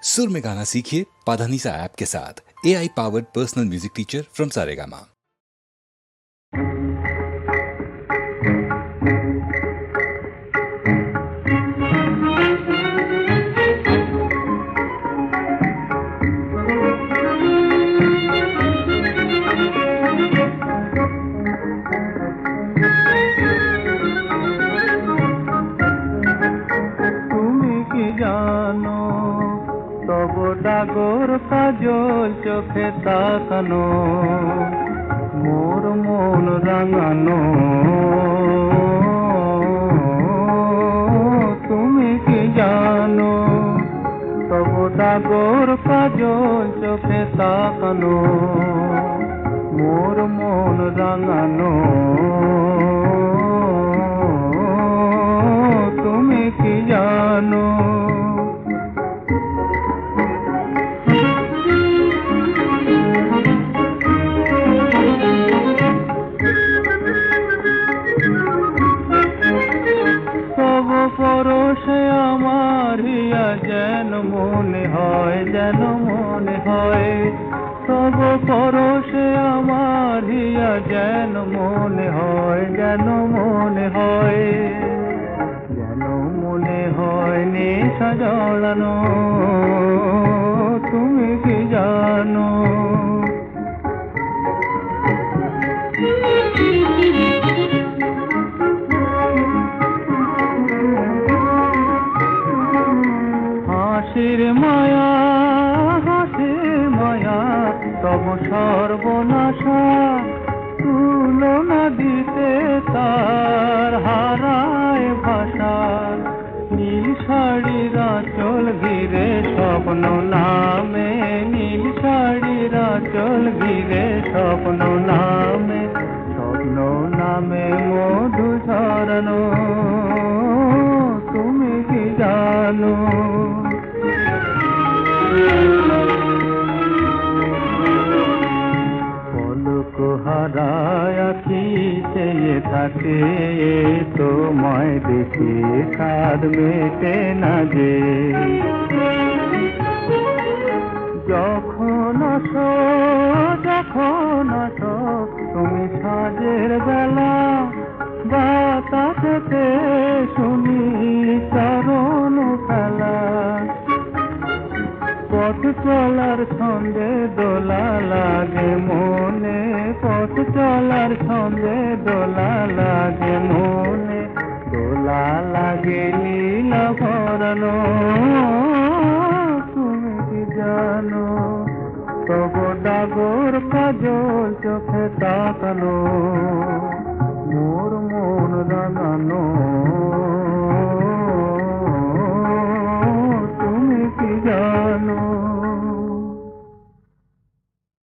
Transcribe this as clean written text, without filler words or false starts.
सुर में गाना सीखिए पाधानीसा ऐप के साथ। AI powered personal music teacher from Saregama. ডাগর কাজল চোখে তাকানো মোর মন রাঙানো তুমি কি জানো তব ডাগর কাজল চোখে তাকানো মোর মন রাঙানো তুমি কি জানো পরশে আমার হিয়া যেন মনে হয় তব পরশে আমার হিয়া যেন মনে হয় যেন মনে হয় নেশা জড়ানো তুমি কি জানো হাসির মায়া তব সর্বনাশা তুলনা দিতে তার হারায় ভাষা নীল শাড়ির আঁচল ঘিরে স্বপ্ন নামে নীল শাড়ির আঁচল ঘিরে স্বপ্ন নামে মধু ঝরানো তুমি কি জানো পলক হারায় কি চেয়ে থাকে তোমায় দেখে স্বাদ মেটে না যে যখন আসো তুমি সাজের বেলা বাতাসেতে শুনি চরণ ফেলা পথ চলার ছন্দে দোলা লাগে মনে পথ চলার ছন্দে দোলা লাগে মনে দোলা লাগে নীল ভরানো তুমি কি জানো তব ডাগর কাজল চোখে তাকানো মোর